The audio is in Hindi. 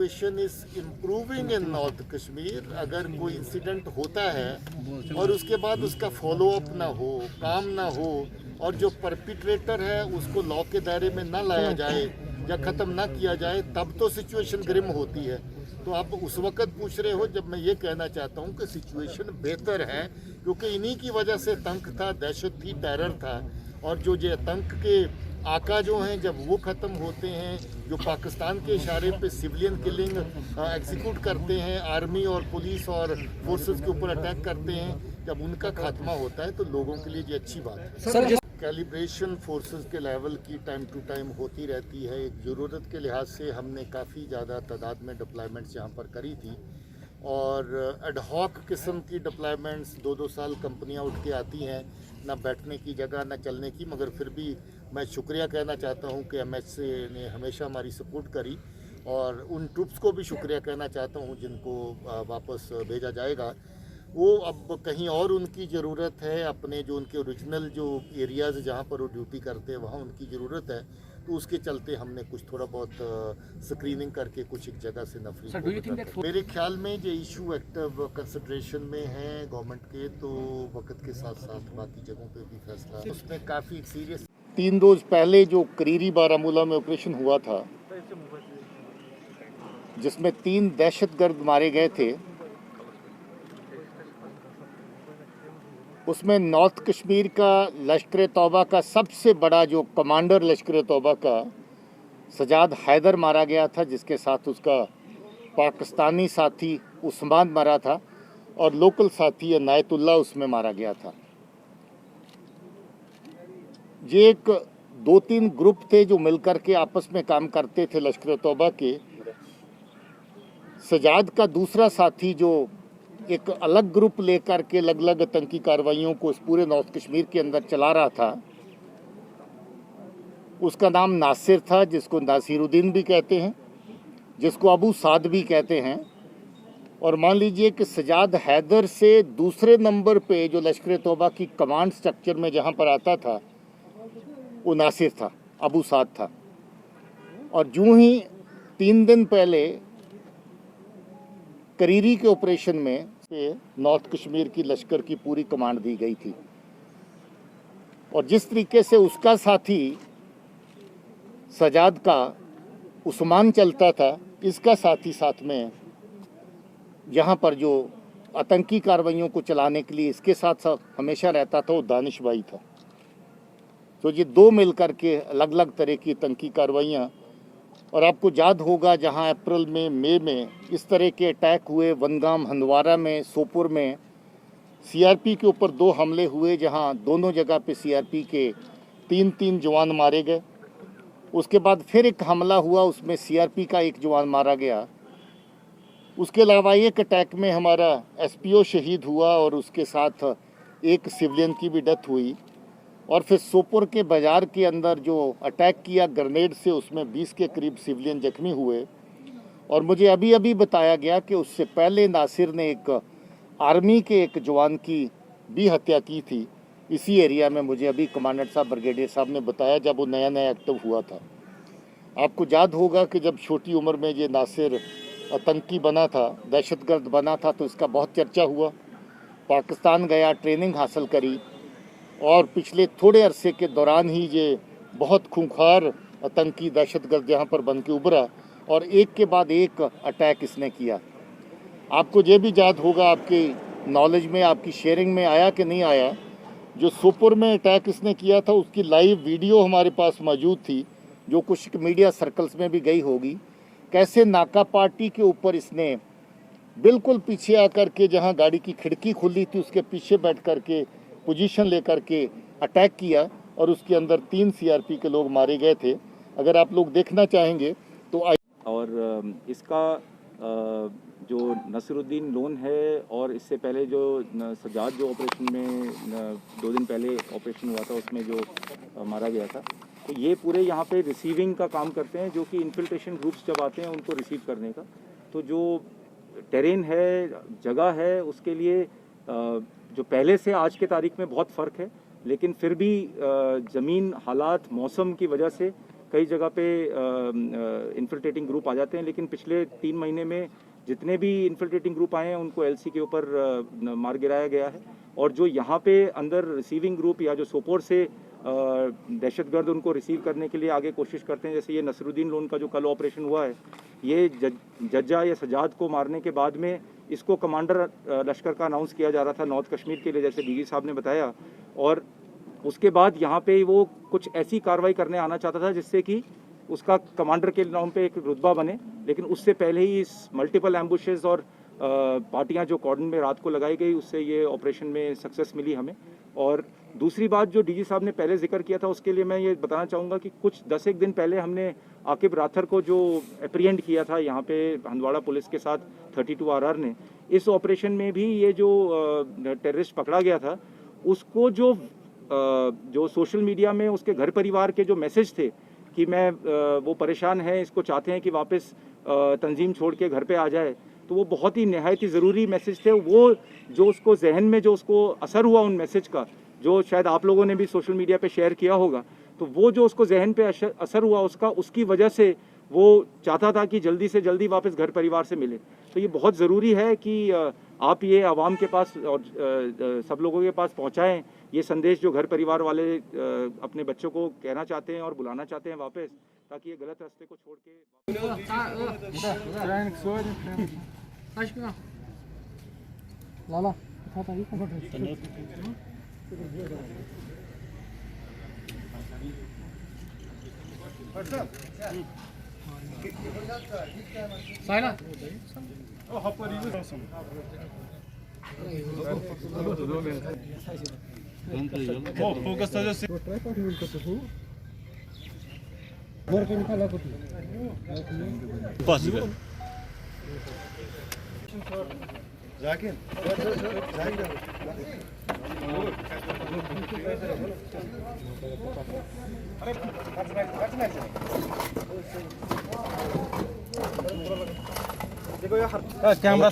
Situation is improving in north Kashmir. अगर कोई इंसिडेंट होता है और उसके बाद उसका फॉलो अप ना हो, काम ना हो और जो परपिट्रेटर है उसको लॉ के दायरे में ना लाया जाए या ख़त्म ना किया जाए, तब तो सिचुएशन ग्रिम होती है। तो आप उस वक्त पूछ रहे हो जब मैं ये कहना चाहता हूँ कि सिचुएशन बेहतर है, क्योंकि इन्हीं की वजह से तंक था, दहशत थी, टेरर था। और जो तंक के आका जो हैं, जब वो ख़त्म होते हैं, जो पाकिस्तान के इशारे पे सिविलियन किलिंग एग्जीक्यूट करते हैं, आर्मी और पुलिस और फोर्सेस के ऊपर अटैक करते हैं, जब उनका खात्मा होता है तो लोगों के लिए ये अच्छी बात है। सर, कैलिब्रेशन फोर्सेस के लेवल की टाइम टू टाइम होती रहती है। एक ज़रूरत के लिहाज से हमने काफ़ी ज़्यादा तादाद में डिप्लॉयमेंट्स यहाँ पर करी थी और एडहॉक किस्म की डिप्लॉयमेंट्स 2-2 साल कंपनियाँ उठ के आती हैं, ना बैठने की जगह ना चलने की, मगर फिर भी मैं शुक्रिया कहना चाहता हूँ कि MHC ने हमेशा हमारी सपोर्ट करी और उन ट्रूप्स को भी शुक्रिया कहना चाहता हूँ जिनको वापस भेजा जाएगा। वो अब कहीं और उनकी ज़रूरत है, अपने जो उनके ओरिजिनल जो एरियाज़ जहाँ पर वो ड्यूटी करते हैं वहाँ उनकी ज़रूरत है, तो उसके चलते हमने कुछ थोड़ा बहुत स्क्रीनिंग करके कुछ एक जगह से नफरी। मेरे ख्याल में ये इशू एक्टिव कंसिडरेशन में है गवर्नमेंट के, तो वक्त के साथ साथ बाकी जगहों पे भी फैसला उसमें काफ़ी सीरियस। 3 रोज़ पहले जो करीरी बारामूला में ऑपरेशन हुआ था जिसमें 3 दहशतगर्द मारे गए थे, उसमें नॉर्थ कश्मीर का लश्कर तौबा का सबसे बड़ा जो कमांडर लश्कर तौबा का सजाद हैदर मारा गया था, जिसके साथ उसका पाकिस्तानी साथी उस्मान मरा था और लोकल साथी अनायतुल्लाह उसमें मारा गया था। ये एक 2-3 ग्रुप थे जो मिलकर के आपस में काम करते थे लश्कर तौबा के। सजाद का दूसरा साथी जो एक अलग ग्रुप लेकर के अलग अलग आतंकी कार्रवाइयों को इस पूरे नॉर्थ कश्मीर के अंदर चला रहा था, उसका नाम नासिर था, जिसको नासिरुद्दीन भी कहते हैं, जिसको अबू साद भी कहते हैं। और मान लीजिए कि सजाद हैदर से दूसरे नंबर पे जो लश्कर तौबा की कमांड स्ट्रक्चर में जहाँ पर आता था वो नासिर था, अबू साद था। और यूं ही 3 दिन पहले करीरी के ऑपरेशन में नॉर्थ कश्मीर की लश्कर की पूरी कमांड दी गई थी और जिस तरीके से उसका साथी सजाद का उस्मान चलता था, इसका साथी साथ में यहाँ पर जो आतंकी कार्रवाइयों को चलाने के लिए इसके साथ साथ हमेशा रहता था वो दानिश भाई था। तो ये 2 मिलकर के अलग अलग तरह की आतंकी कार्रवाइयाँ। और आपको याद होगा जहां अप्रैल में, मई में इस तरह के अटैक हुए, वनगाम, हंदवारा में, सोपुर में CRP के ऊपर 2 हमले हुए, जहां दोनों जगह पे CRP के 3-3 जवान मारे गए। उसके बाद फिर एक हमला हुआ, उसमें CRP का 1 जवान मारा गया। उसके अलावा एक अटैक में हमारा SPO शहीद हुआ और उसके साथ एक सिविलियन की भी डेथ हुई। और फिर सोपुर के बाज़ार के अंदर जो अटैक किया ग्रेनेड से, उसमें 20 के करीब सिविलियन जख्मी हुए। और मुझे अभी अभी बताया गया कि उससे पहले नासिर ने एक आर्मी के एक जवान की भी हत्या की थी इसी एरिया में। मुझे अभी कमांडेंट साहब, ब्रिगेडियर साहब ने बताया जब वो नया नया एक्टिव हुआ था। आपको याद होगा कि जब छोटी उम्र में ये नासिर आतंकी बना था, दहशतगर्द बना था, तो इसका बहुत चर्चा हुआ। पाकिस्तान गया, ट्रेनिंग हासिल करी और पिछले थोड़े अरसे के दौरान ही ये बहुत खूंखार आतंकी दहशतगर्द यहाँ पर बन के उभरा और एक के बाद एक अटैक इसने किया। आपको ये भी याद होगा, आपकी नॉलेज में, आपकी शेयरिंग में आया कि नहीं आया, जो सोपुर में अटैक इसने किया था उसकी लाइव वीडियो हमारे पास मौजूद थी, जो कुछ मीडिया सर्कल्स में भी गई होगी। कैसे नाका पार्टी के ऊपर इसने बिल्कुल पीछे आकर के, जहाँ गाड़ी की खिड़की खुली थी उसके पीछे बैठ कर के पोजीशन लेकर के अटैक किया और उसके अंदर 3 CRP के लोग मारे गए थे। अगर आप लोग देखना चाहेंगे तो और इसका जो नसीरुद्दीन लोन है और इससे पहले जो सजाद जो ऑपरेशन में 2 दिन पहले ऑपरेशन हुआ था उसमें जो मारा गया था, तो ये पूरे यहाँ पे रिसीविंग का काम करते हैं, जो कि इन्फिल्ट्रेशन ग्रुप्स जब आते हैं उनको रिसीव करने का। तो जो टेरेन है, जगह है, उसके लिए जो पहले से आज के तारीख में बहुत फ़र्क है, लेकिन फिर भी ज़मीन, हालात, मौसम की वजह से कई जगह पे इन्फिल्ट्रेटिंग ग्रुप आ जाते हैं, लेकिन पिछले 3 महीने में जितने भी इन्फिल्ट्रेटिंग ग्रुप आए हैं उनको एलसी के ऊपर मार गिराया गया है। और जो यहाँ पे अंदर रिसीविंग ग्रुप या जो सोपोर से दहशतगर्द उनको रिसीव करने के लिए आगे कोशिश करते हैं, जैसे ये नसरुद्दीन लोन का जो कल ऑपरेशन हुआ है, ये जज्जा या सजाद को मारने के बाद में इसको कमांडर लश्कर का अनाउंस किया जा रहा था नॉर्थ कश्मीर के लिए, जैसे डीजी साहब ने बताया। और उसके बाद यहाँ पे वो कुछ ऐसी कार्रवाई करने आना चाहता था जिससे कि उसका कमांडर के नाम पे एक रुतबा बने, लेकिन उससे पहले ही इस मल्टीपल एम्बुशेस और पार्टियां जो कॉर्डन में रात को लगाई गई, उससे ये ऑपरेशन में सक्सेस मिली हमें। और दूसरी बात जो डीजी साहब ने पहले जिक्र किया था, उसके लिए मैं ये बताना चाहूँगा कि कुछ 10 दिन पहले हमने आकिब राथर को जो एप्रीहेंड किया था यहाँ पे हंदवाड़ा पुलिस के साथ 32 RR ने, इस ऑपरेशन में भी ये जो टेररिस्ट पकड़ा गया था, उसको जो सोशल मीडिया में उसके घर परिवार के जो मैसेज थे कि वो परेशान है, इसको चाहते हैं कि वापस तंजीम छोड़ के घर पे आ जाए, तो वो बहुत ही नहायत ही ज़रूरी मैसेज थे। वो जो उसको जहन में जो उसको असर हुआ उन मैसेज का, जो शायद आप लोगों ने भी सोशल मीडिया पे शेयर किया होगा, तो वो जो उसको जहन पे असर हुआ उसकी वजह से वो चाहता था कि जल्दी से जल्दी वापस घर परिवार से मिले। तो ये बहुत ज़रूरी है कि आप ये आवाम के पास और सब लोगों के पास पहुँचाएँ ये संदेश जो घर परिवार वाले अपने बच्चों को कहना चाहते हैं और बुलाना चाहते हैं वापस, ताकि ये गलत रास्ते को छोड़ के Possible. कैमरा